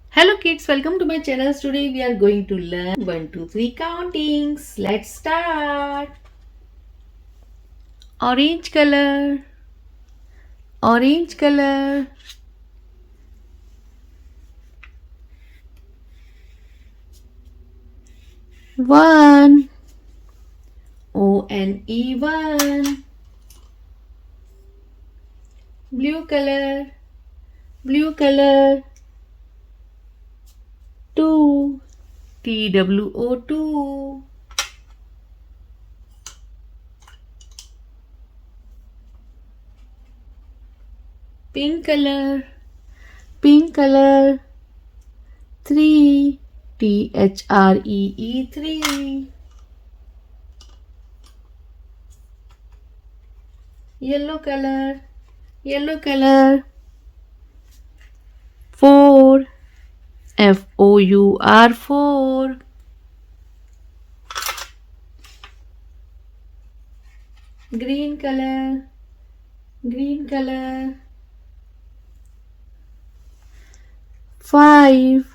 Hello kids, welcome to my channel. Today we are going to learn 1, 2, 3 countings. Let's start. Orange color, orange color. One, O-N-E, one. Blue color, blue color. Two, T-W-O, two. Pink color, pink color. Three, T-H-R-E-E, three. Yellow color, yellow color. Four, F-O-U-R, four. Green color, green color. Five,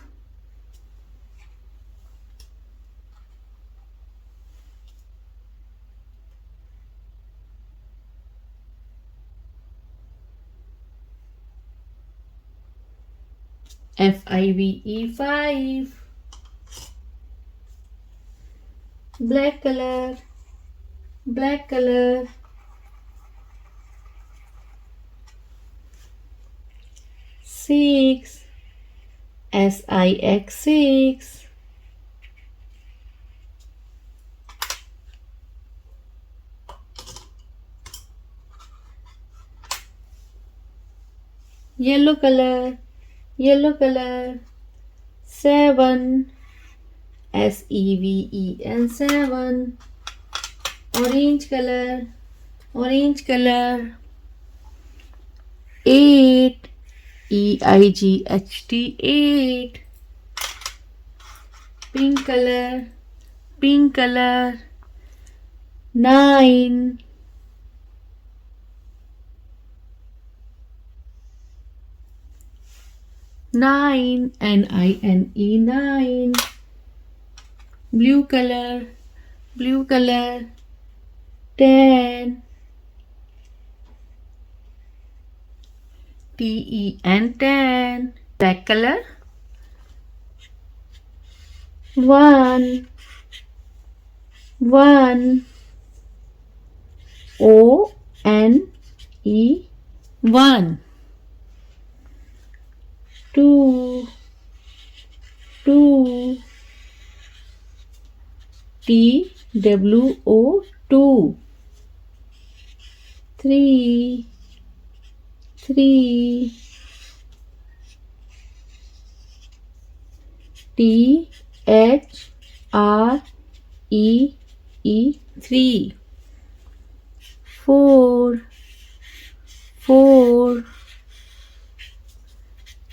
F-I-V-E, five. Black color, black color. Six, S-I-X, six. Yellow color, yellow color. Seven, S-E-V-E-N, seven. Orange color, orange color. Eight, E-I-G-H-T, eight. Pink color, pink color. Nine, nine, N-I-N-E, nine. Blue color, blue color. 10, T-E-N, 10. Black color. One, one. O-N-E, one. Two, two. T-W-O, two. Three, three. T-H-R-E-E, three. Four, four.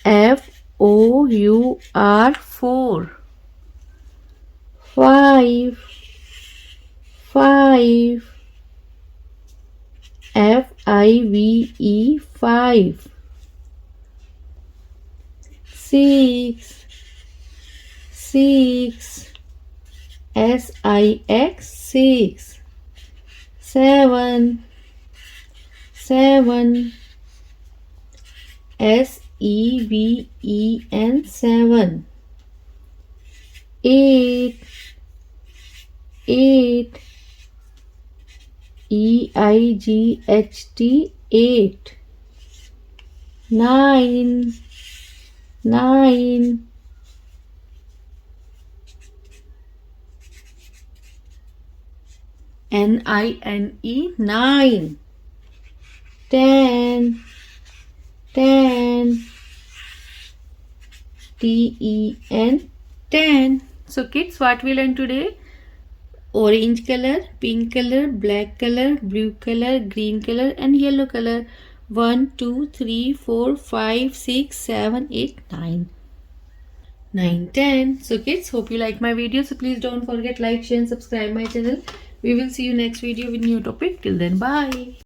F-O-U-R, four. Five, five. F-I-V-E, five. Six, six. S-I-X, six. Seven, seven. S-E-V-E-N, seven. Eight, eight. E-I-G-H-T, eight. Nine, nine. N-I-N-E, nine. 10, 10. T-E-N, 10. So kids, what we learned today? Orange color, pink color, black color, blue color, green color and yellow color. 1, 2, 3, 4, 5, 6, 7, 8, 9. 9, 10. So kids, hope you like my video. So please don't forget like, share and subscribe my channel. We will see you next video with new topic. Till then, bye.